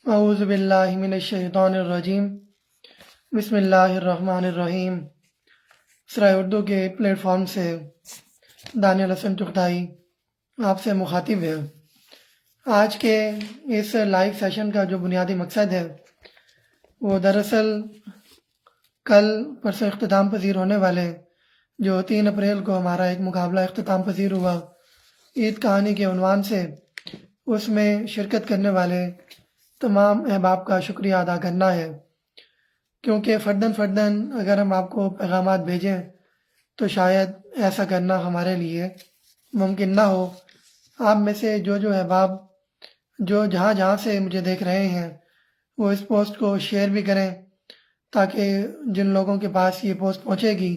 اعوذ باللہ من الشیطان الرجیم بسم اللہ الرحمن الرحیم۔ سرائے اردو کے پلیٹ فارم سے دانیال حسن چغتائی آپ سے مخاطب ہے۔ آج کے اس لائیو سیشن کا جو بنیادی مقصد ہے وہ دراصل کل پرسوں اختتام پذیر ہونے والے جو 3 اپریل کو ہمارا ایک مقابلہ اختتام پذیر ہوا عید کہانی کے عنوان سے، اس میں شرکت کرنے والے تمام احباب کا شکریہ ادا کرنا ہے، کیونکہ فرداً اگر ہم آپ کو پیغامات بھیجیں تو شاید ایسا کرنا ہمارے لیے ممکن نہ ہو۔ آپ میں سے جو احباب جو جہاں سے مجھے دیکھ رہے ہیں وہ اس پوسٹ کو شیئر بھی کریں، تاکہ جن لوگوں کے پاس یہ پوسٹ پہنچے گی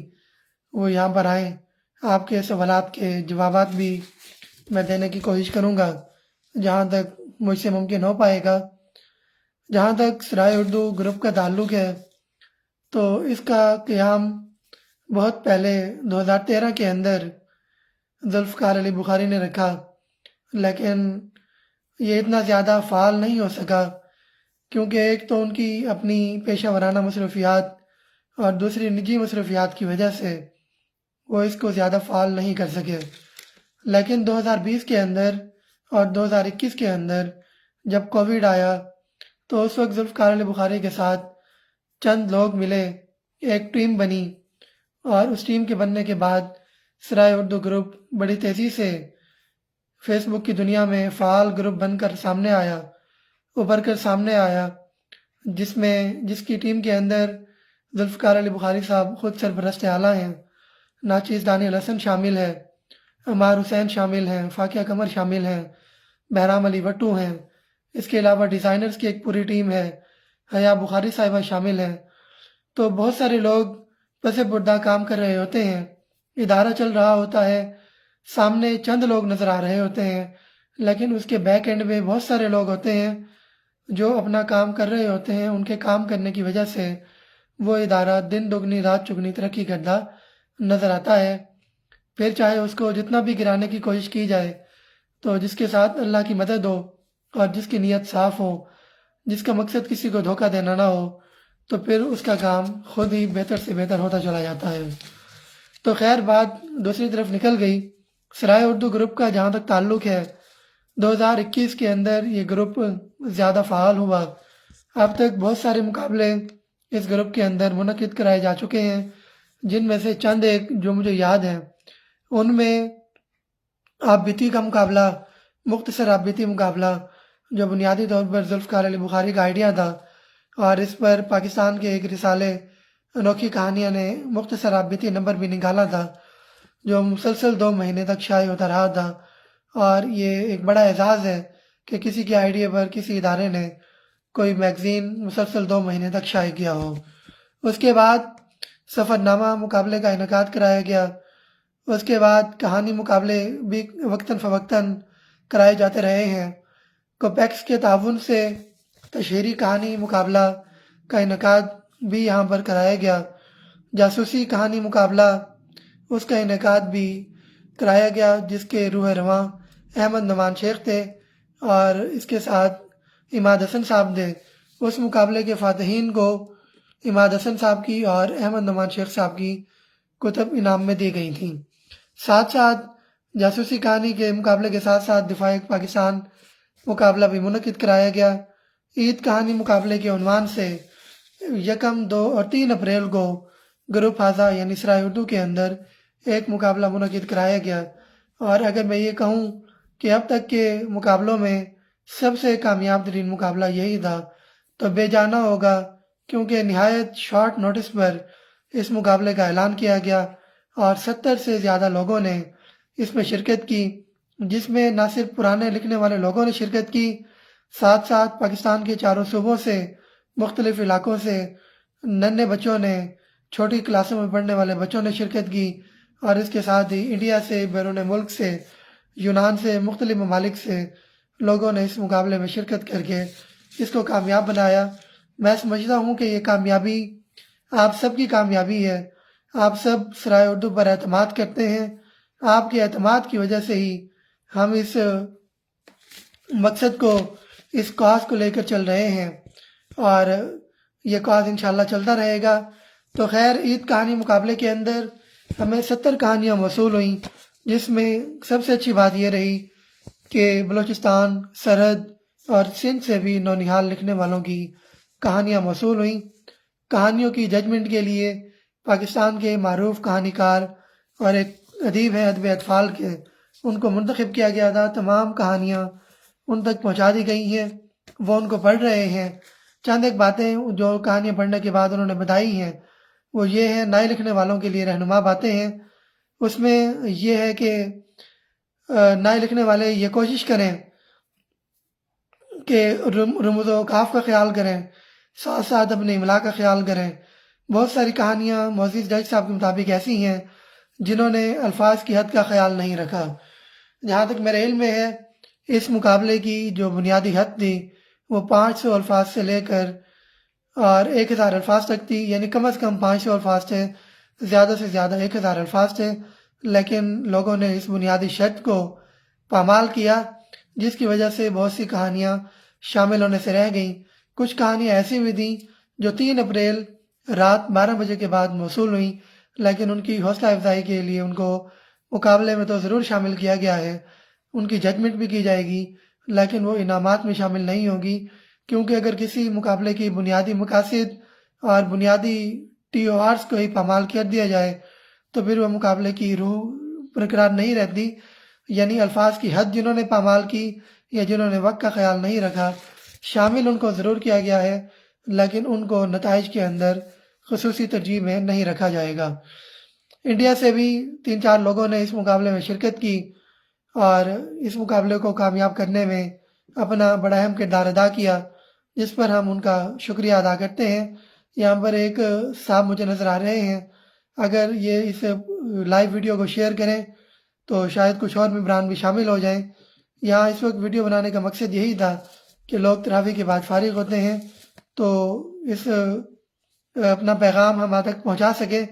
وہ یہاں پر آئیں۔ آپ کے سوالات کے جوابات بھی میں دینے کی کوشش کروں گا جہاں تک مجھ سے ممکن ہو پائے گا۔ جہاں تک سرائے اردو گروپ کا تعلق ہے تو اس کا قیام بہت پہلے 2013 کے اندر ذوالفقار علی بخاری نے رکھا، لیکن یہ اتنا زیادہ فعال نہیں ہو سکا کیونکہ ایک تو ان کی اپنی پیشہ ورانہ مصروفیات اور دوسری نجی مصروفیات کی وجہ سے وہ اس کو زیادہ فعال نہیں کر سکے۔ لیکن 2020 کے اندر اور 2021 کے اندر جب کووڈ آیا تو اس وقت ذوالفقار علی بخاری کے ساتھ چند لوگ ملے، ایک ٹیم بنی، اور اس ٹیم کے بننے کے بعد سرائے اردو گروپ بڑی تیزی سے فیس بک کی دنیا میں فعال گروپ بن کر سامنے آیا، ابھر کر سامنے آیا، جس کی ٹیم کے اندر ذوالفقار علی بخاری صاحب خود سرپرست اعلیٰ ہیں، ناچیز دانیال حسن شامل ہے، عمار حسین شامل ہیں، فاقیہ قمر شامل ہیں، بہرام علی وٹو ہیں، اس کے علاوہ ڈیزائنرز کی ایک پوری ٹیم ہے، حیا بخاری صاحبہ شامل ہیں۔ تو بہت سارے لوگ پس پردہ کام کر رہے ہوتے ہیں، ادارہ چل رہا ہوتا ہے، سامنے چند لوگ نظر آ رہے ہوتے ہیں، لیکن اس کے بیک اینڈ میں بہت سارے لوگ ہوتے ہیں جو اپنا کام کر رہے ہوتے ہیں۔ ان کے کام کرنے کی وجہ سے وہ ادارہ دن دگنی رات چگنی ترقی کرتا نظر آتا ہے۔ پھر چاہے اس کو جتنا بھی گرانے کی کوشش کی جائے، تو جس کے ساتھ اللہ کی مدد ہو اور جس کی نیت صاف ہو، جس کا مقصد کسی کو دھوکہ دینا نہ ہو، تو پھر اس کا کام خود ہی بہتر سے بہتر ہوتا چلا جاتا ہے۔ تو خیر بات دوسری طرف نکل گئی۔ سرائے اردو گروپ کا جہاں تک تعلق ہے، 2021 کے اندر یہ گروپ زیادہ فعال ہوا۔ اب تک بہت سارے مقابلے اس گروپ کے اندر منعقد کرائے جا چکے ہیں، جن میں سے چند ایک جو مجھے یاد ہیں، ان میں آبیتی کا مقابلہ، مختصر آبیتی مقابلہ جو بنیادی طور پر ذوالفقار علی بخاری کا آئیڈیا تھا، اور اس پر پاکستان کے ایک رسالے انوکھی کہانیاں نے مختصر آبیتی نمبر بھی نکالا تھا، جو مسلسل 2 مہینے تک شائع ہوتا رہا تھا، اور یہ ایک بڑا اعزاز ہے کہ کسی کے آئیڈیا پر کسی ادارے نے کوئی میگزین مسلسل 2 مہینے تک شائع کیا ہو۔ اس کے بعد سفر نامہ مقابلے کا انعقاد کرایا گیا۔ اس کے بعد کہانی مقابلے بھی وقتاً فوقتاً کرائے جاتے رہے ہیں۔ کوپیکس کے تعاون سے تشہیری کہانی مقابلہ کا انعقاد بھی یہاں پر کرایا گیا۔ جاسوسی کہانی مقابلہ، اس کا انعقاد بھی کرایا گیا، جس کے روح رواں احمد نعمان شیخ تھے اور اس کے ساتھ عماد حسن صاحب تھے۔ اس مقابلے کے فاتحین کو عماد حسن صاحب کی اور احمد نعمان شیخ صاحب کی کتب انعام میں دی گئی تھیں۔ ساتھ جاسوسی کہانی کے مقابلے کے ساتھ دفاع پاکستان مقابلہ بھی منعقد کرایا گیا۔ عید کہانی مقابلے کے عنوان سے 1، 2 اور 3 اپریل کو گروپ ہازا یعنی سرائے اردو کے اندر ایک مقابلہ منعقد کرایا گیا، اور اگر میں یہ کہوں کہ اب تک کے مقابلوں میں سب سے کامیاب ترین مقابلہ یہی تھا تو بے جانا ہوگا، کیونکہ نہایت شارٹ نوٹس پر اس مقابلے کا اعلان کیا گیا اور 70 سے زیادہ لوگوں نے اس میں شرکت کی، جس میں نہ صرف پرانے لکھنے والے لوگوں نے شرکت کی، ساتھ پاکستان کے چاروں صوبوں سے، مختلف علاقوں سے ننھے بچوں نے، چھوٹی کلاسوں میں پڑھنے والے بچوں نے شرکت کی، اور اس کے ساتھ ہی انڈیا سے، بیرون ملک سے، یونان سے، مختلف ممالک سے لوگوں نے اس مقابلے میں شرکت کر کے اس کو کامیاب بنایا۔ میں سمجھتا ہوں کہ یہ کامیابی آپ سب کی کامیابی ہے۔ آپ سب سرائے اردو پر اعتماد کرتے ہیں، آپ کے اعتماد کی وجہ سے ہی ہم اس مقصد کو اس کاز کو لے کر چل رہے ہیں اور یہ کاز انشاءاللہ چلتا رہے گا۔ تو خیر، عید کہانی مقابلے کے اندر ہمیں 70 کہانیاں موصول ہوئیں، جس میں سب سے اچھی بات یہ رہی کہ بلوچستان، سرحد اور سندھ سے بھی نونہال لکھنے والوں کی کہانیاں موصول ہوئیں۔ کہانیوں کی ججمنٹ کے لیے پاکستان کے معروف کہانی کار اور ایک ادیب ہیں ادب اطفال کے، ان کو منتخب کیا گیا تھا۔ تمام کہانیاں ان تک پہنچا دی گئی ہیں، وہ ان کو پڑھ رہے ہیں۔ چند ایک باتیں جو کہانیاں پڑھنے کے بعد انہوں نے بتائی ہیں وہ یہ ہیں، نئے لکھنے والوں کے لیے رہنما باتیں ہیں۔ اس میں یہ ہے کہ نئے لکھنے والے یہ کوشش کریں کہ رموز و اوقاف کا خیال کریں، ساتھ ساتھ اپنے املا کا خیال کریں۔ بہت ساری کہانیاں معزز جج صاحب کے مطابق ایسی ہیں جنہوں نے الفاظ کی حد کا خیال نہیں رکھا۔ جہاں تک میرے علم میں ہے، اس مقابلے کی جو بنیادی حد تھی وہ 500 الفاظ سے لے کر اور 1000 الفاظ تک تھی، یعنی کم از کم 500 الفاظ تھے، زیادہ سے زیادہ 1000 الفاظ تھے، لیکن لوگوں نے اس بنیادی شرط کو پامال کیا، جس کی وجہ سے بہت سی کہانیاں شامل ہونے سے رہ گئیں۔ کچھ کہانیاں ایسی بھی تھیں جو 3 اپریل رات 12 بجے کے بعد موصول ہوئیں، لیکن ان کی حوصلہ افزائی کے لیے ان کو مقابلے میں تو ضرور شامل کیا گیا ہے، ان کی ججمنٹ بھی کی جائے گی، لیکن وہ انعامات میں شامل نہیں ہوگی، کیونکہ اگر کسی مقابلے کی بنیادی مقاصد اور بنیادی TORs کو ہی پامال کر دیا جائے تو پھر وہ مقابلے کی روح برقرار نہیں رہتی۔ یعنی الفاظ کی حد جنہوں نے پامال کی یا جنہوں نے وقت کا خیال نہیں رکھا، شامل ان کو ضرور کیا گیا ہے، لیکن ان کو نتائج کے اندر خصوصی ترجیح میں نہیں رکھا جائے گا۔ انڈیا سے بھی 3-4 لوگوں نے اس مقابلے میں شرکت کی اور اس مقابلے کو کامیاب کرنے میں اپنا بڑا اہم کردار ادا کیا، جس پر ہم ان کا شکریہ ادا کرتے ہیں۔ یہاں پر ایک صاحب مجھے نظر آ رہے ہیں، اگر یہ اس لائیو ویڈیو کو شیئر کریں تو شاید کچھ اور ممبران بھی شامل ہو جائیں۔ یہاں اس وقت ویڈیو بنانے کا مقصد یہی تھا کہ لوگ تراویح کے بعد فارغ ہوتے ہیں تو اس اپنا پیغام ہم تک پہنچا سکے،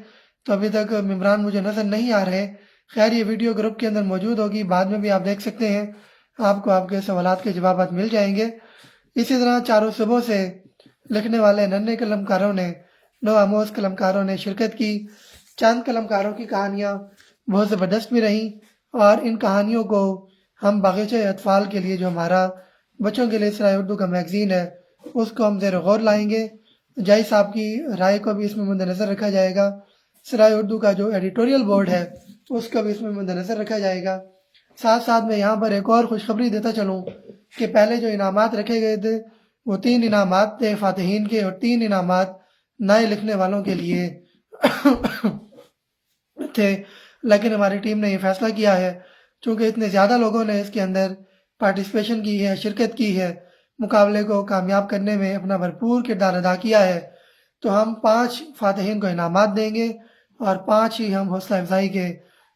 تو ابھی تک ممبران مجھے نظر نہیں آ رہے۔ خیر، یہ ویڈیو گروپ کے اندر موجود ہوگی، بعد میں بھی آپ دیکھ سکتے ہیں، آپ کو آپ کے سوالات کے جوابات مل جائیں گے۔ اسی طرح چاروں صوبوں سے لکھنے والے ننھے قلم کاروں نے، نو آموز قلم کاروں نے شرکت کی۔ چند قلم کاروں کی کہانیاں بہت زبردست بھی رہیں، اور ان کہانیوں کو ہم باغیچہ اطفال کے لیے، جو ہمارا بچوں کے لیے سرائے اردو کا میگزین ہے، اس کو ہم زیر غور لائیں گے۔ جائی صاحب کی رائے کو بھی اس میں مد نظر رکھا جائے گا، سرائے اردو کا جو ایڈیٹوریل بورڈ ہے اس کو بھی اس میں مد نظر رکھا جائے گا۔ ساتھ ساتھ میں یہاں پر ایک اور خوشخبری دیتا چلوں کہ پہلے جو انعامات رکھے گئے تھے وہ 3 انعامات تھے فاتحین کے، اور 3 انعامات نئے لکھنے والوں کے لیے تھے، لیکن ہماری ٹیم نے یہ فیصلہ کیا ہے، چونکہ اتنے زیادہ لوگوں نے اس کے اندر پارٹیسپیشن کی ہے، شرکت کی ہے، مقابلے کو کامیاب کرنے میں اپنا بھرپور کردار ادا کیا ہے، تو ہم 5 فاتحین کو انعامات دیں گے اور 5 ہی ہم حوصلہ افزائی کے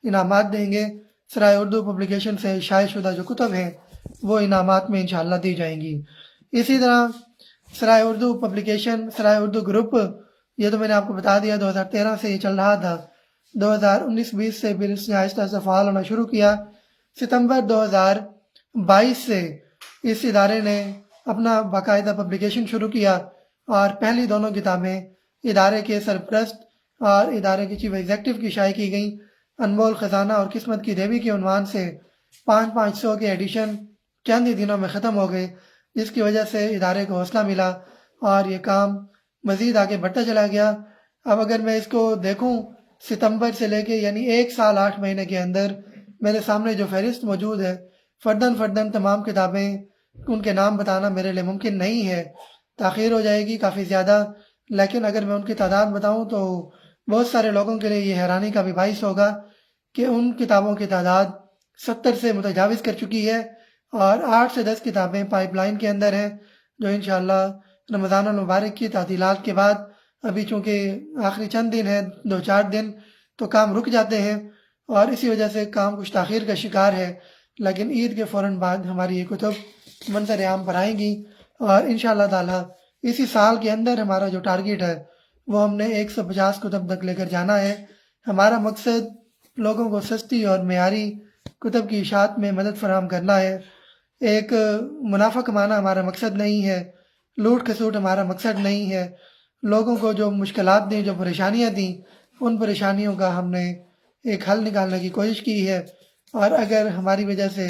انعامات دیں گے۔ سرائے اردو پبلیکیشن سے شائع شدہ جو کتب ہیں وہ انعامات میں انشاءاللہ دی جائیں گی۔ اسی طرح سرائے اردو پبلیکیشن، سرائے اردو گروپ، یہ تو میں نے آپ کو بتا دیا 2013 سے یہ چل رہا تھا، 2019-20 سے پھر اس نے آہستہ آہستہ فعال ہونا شروع کیا۔ ستمبر 2022 سے اس ادارے نے اپنا باقاعدہ پبلیکیشن شروع کیا، اور پہلی دونوں کتابیں ادارے کے سرپرست اور ادارے کے چیف ایگزیکٹو کی شائع کی گئیں۔ انمول خزانہ اور قسمت کی دیوی کے عنوان سے 500 کے ایڈیشن چند ہی دنوں میں ختم ہو گئے، جس کی وجہ سے ادارے کو حوصلہ ملا اور یہ کام مزید آگے بڑھتا چلا گیا۔ اب اگر میں اس کو دیکھوں ستمبر سے لے کے، یعنی 1 سال 8 مہینے کے اندر میرے سامنے جو فہرست موجود ہے، فرداً تمام کتابیں، ان کے نام بتانا میرے لیے ممکن نہیں ہے، تاخیر ہو جائے گی کافی زیادہ، لیکن اگر میں ان کی تعداد بتاؤں تو بہت سارے لوگوں کے لیے یہ حیرانی کا بھی باعث ہوگا کہ ان کتابوں کی تعداد 70 سے متجاوز کر چکی ہے، اور 8 سے 10 کتابیں پائپ لائن کے اندر ہیں، جو انشاءاللہ رمضان المبارک کی تعطیلات کے بعد، ابھی چونکہ آخری چند دن ہیں، 2-4 دن، تو کام رک جاتے ہیں، اور اسی وجہ سے کام کچھ تاخیر کا شکار ہے، لیکن عید کے فوراً بعد ہماری یہ کتب منظر عام پر آئیں گی، اور انشاءاللہ تعالی اسی سال کے اندر ہمارا جو ٹارگیٹ ہے وہ ہم نے 150 کتب تک لے کر جانا ہے۔ ہمارا مقصد لوگوں کو سستی اور معیاری کتب کی اشاعت میں مدد فراہم کرنا ہے۔ ایک منافع کمانا ہمارا مقصد نہیں ہے، لوٹ کھسوٹ ہمارا مقصد نہیں ہے۔ لوگوں کو جو مشکلات دیں، جو پریشانیاں دیں، ان پریشانیوں کا ہم نے ایک حل نکالنے کی کوشش کی ہے، اور اگر ہماری وجہ سے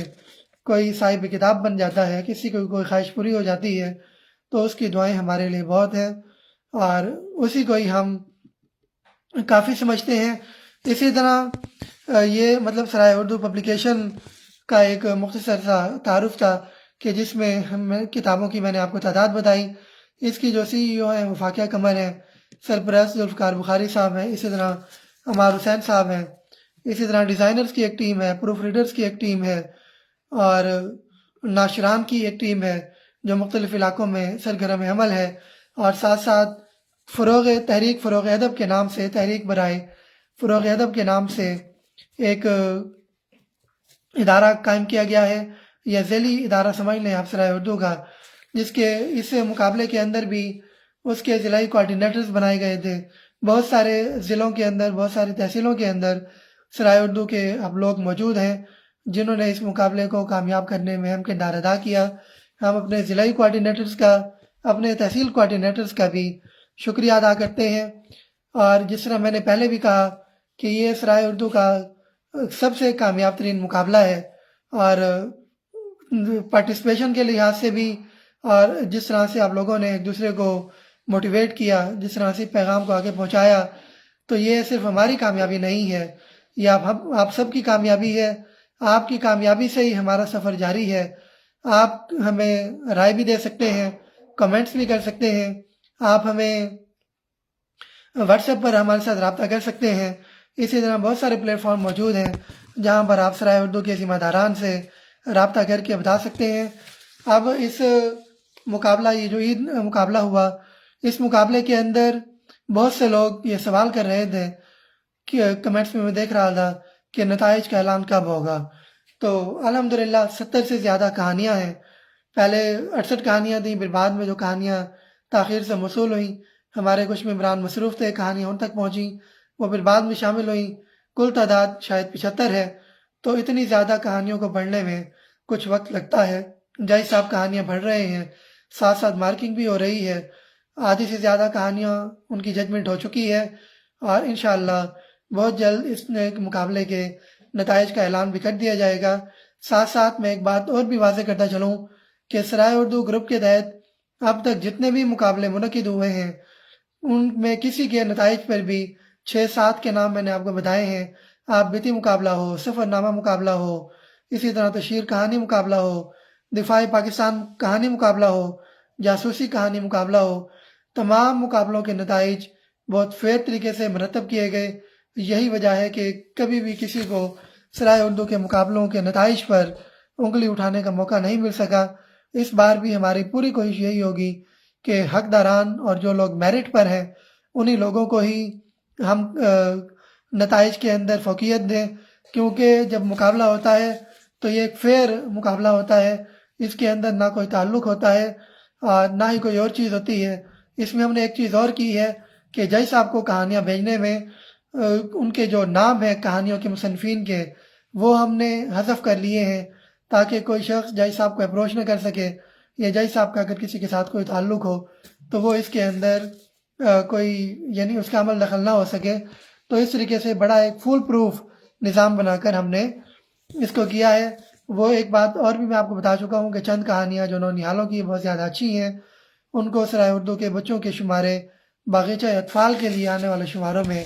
کوئی صاحب کتاب بن جاتا ہے، کسی کو کوئی خواہش پوری ہو جاتی ہے، تو اس کی دعائیں ہمارے لیے بہت ہیں، اور اسی کو ہی ہم کافی سمجھتے ہیں۔ اسی طرح یہ مطلب سرائے اردو پبلیکیشن کا ایک مختصر سا تعارف تھا کہ جس میں ہم کتابوں کی میں نے آپ کو تعداد بتائی۔ اس کی جو CEO ہیں وہ فاقیہ قمر ہیں، سرپرست ذوالفقار بخاری صاحب ہیں، اسی طرح عمار حسین صاحب ہیں، اسی طرح ڈیزائنرز کی ایک ٹیم ہے، پروف ریڈرز کی ایک ٹیم ہے، اور ناشران کی ایک ٹیم ہے جو مختلف علاقوں میں سرگرم عمل ہے، اور ساتھ ساتھ فروغ ادب کے نام سے، تحریک برائے فروغ ادب کے نام سے ایک ادارہ قائم کیا گیا ہے، یا ذیلی ادارہ سمجھ لیں آپ سرائے اردو کا، جس کے اس مقابلے کے اندر بھی اس کے ضلعی کوآرڈینیٹرز بنائے گئے تھے۔ بہت سارے ضلعوں کے اندر، بہت ساری تحصیلوں کے اندر سرائے اردو کے اب لوگ موجود ہیں جنہوں نے اس مقابلے کو کامیاب کرنے میں اہم کردار ادا کیا۔ ہم اپنے ضلعی کوآرڈینیٹرز کا، اپنے تحصیل کوآرڈینیٹرز کا بھی شکریہ ادا کرتے ہیں، اور جس طرح میں نے پہلے بھی کہا کہ یہ سرائے اردو کا سب سے کامیاب ترین مقابلہ ہے، اور پارٹیسپیشن کے لحاظ سے بھی، اور جس طرح سے آپ لوگوں نے ایک دوسرے کو موٹیویٹ کیا، جس طرح سے پیغام کو آگے پہنچایا، تو یہ صرف ہماری کامیابی نہیں ہے، یہ آپ سب کی کامیابی ہے۔ آپ کی کامیابی سے ہی ہمارا سفر جاری ہے۔ آپ ہمیں رائے بھی دے سکتے ہیں، کمنٹس بھی کر سکتے ہیں، آپ ہمیں واٹس ایپ پر ہمارے ساتھ رابطہ کر سکتے ہیں۔ اسی طرح بہت سارے پلیٹ فارم موجود ہیں جہاں پر آپ سرائے اردو کے ذمہ داران سے رابطہ کر کے بتا سکتے ہیں۔ اب اس مقابلہ، یہ جو عید مقابلہ ہوا، اس مقابلے کے اندر بہت سے لوگ یہ سوال کر رہے تھے کہ کمنٹس میں دیکھ رہا تھا کہ نتائج کا اعلان کب ہوگا۔ تو الحمدللہ 70 سے زیادہ کہانیاں ہیں۔ پہلے 68 کہانیاں تھیں، پھر بعد میں جو کہانیاں تاخیر سے موصول ہوئیں، ہمارے کچھ ممبران مصروف تھے، کہانیاں ان تک پہنچیں، وہ پھر بعد میں شامل ہوئیں۔ کل تعداد شاید 75 ہے۔ تو اتنی زیادہ کہانیوں کو پڑھنے میں کچھ وقت لگتا ہے۔ جائی صاحب کہانیاں پڑھ رہے ہیں، ساتھ ساتھ مارکنگ بھی ہو رہی ہے۔ آدھی سے زیادہ کہانیاں ان کی ججمنٹ ہو چکی ہے، اور انشاءاللہ بہت جلد اس مقابلے کے نتائج کا اعلان بھی کر دیا جائے گا۔ ساتھ ساتھ میں ایک بات اور بھی واضح کرتا چلوں کہ سرائے اردو گروپ کے تحت اب تک جتنے بھی مقابلے منعقد ہوئے ہیں، ان میں کسی کے نتائج پر بھی 6-7 کے نام میں نے آپ کو بتائے ہیں۔ آپ بیتی مقابلہ ہو، سفر نامہ مقابلہ ہو، اسی طرح تشہیر کہانی مقابلہ ہو، دفاع پاکستان کہانی مقابلہ ہو، جاسوسی کہانی مقابلہ ہو، تمام مقابلوں کے نتائج بہت فیئر طریقے سے مرتب کیے گئے۔ یہی وجہ ہے کہ کبھی بھی کسی کو سرائے اردو کے مقابلوں کے نتائج پر انگلی اٹھانے کا موقع نہیں مل سکا۔ اس بار بھی ہماری پوری کوشش یہی ہوگی کہ حقداران اور جو لوگ میرٹ پر ہیں، انہی لوگوں کو ہی ہم نتائج کے اندر فوقیت دیں، کیونکہ جب مقابلہ ہوتا ہے تو یہ ایک فیئر مقابلہ ہوتا ہے۔ اس کے اندر نہ کوئی تعلق ہوتا ہے اور نہ ہی کوئی اور چیز ہوتی ہے۔ اس میں ہم نے ایک چیز اور کی ہے کہ جج صاحب کو کہانیاں بھیجنے میں ان کے جو نام ہیں کہانیوں کے مصنفین کے، وہ ہم نے حذف کر لیے ہیں، تاکہ کوئی شخص جج صاحب کو اپروچ نہ کر سکے، یا جج صاحب کا اگر کسی کے ساتھ کوئی تعلق ہو تو وہ اس کے اندر کوئی یعنی اس کا عمل دخل نہ ہو سکے۔ تو اس طریقے سے بڑا ایک فول پروف نظام بنا کر ہم نے اس کو کیا ہے۔ وہ ایک بات اور بھی میں آپ کو بتا چکا ہوں کہ چند کہانیاں جو نونہالوں کی بہت زیادہ اچھی ہیں، ان کو سرائے اردو کے بچوں کے شمارے باغیچہ اطفال کے لیے آنے والے شماروں میں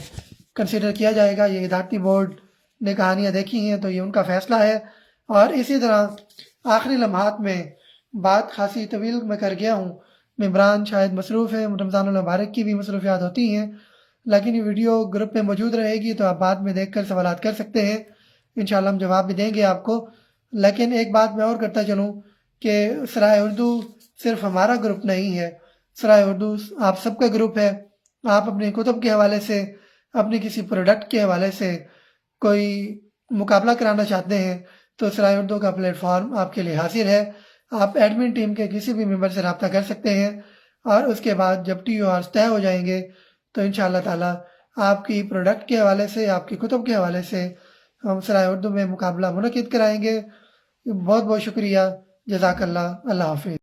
کنسیڈر کیا جائے گا۔ یہ ادارتی بورڈ نے کہانیاں دیکھی ہیں تو یہ ان کا فیصلہ ہے۔ اور اسی طرح آخری لمحات میں بات خاصی طویل میں کر گیا ہوں، ممبران شاید مصروف ہیں، رمضان المبارک کی بھی مصروفیات ہوتی ہیں، لیکن یہ ویڈیو گروپ میں موجود رہے گی تو آپ بعد میں دیکھ کر سوالات کر سکتے ہیں، انشاءاللہ ہم جواب بھی دیں گے آپ کو۔ لیکن ایک بات میں اور کرتا چلوں کہ سرائے اردو صرف ہمارا گروپ نہیں ہے، سرائے اردو آپ سب کا گروپ ہے۔ آپ اپنی کتب کے حوالے سے، اپنی کسی پروڈکٹ کے حوالے سے کوئی مقابلہ کرانا چاہتے ہیں تو سرائے اردو کا پلیٹ فارم آپ کے لیے حاضر ہے۔ آپ ایڈمن ٹیم کے کسی بھی ممبر سے رابطہ کر سکتے ہیں، اور اس کے بعد جب TORs طے ہو جائیں گے تو انشاءاللہ تعالی آپ کی پروڈکٹ کے حوالے سے، آپ کی کتب کے حوالے سے ہم سرائے اردو میں مقابلہ منعقد کرائیں گے۔ بہت بہت شکریہ۔ جزاک اللہ. اللہ حافظ.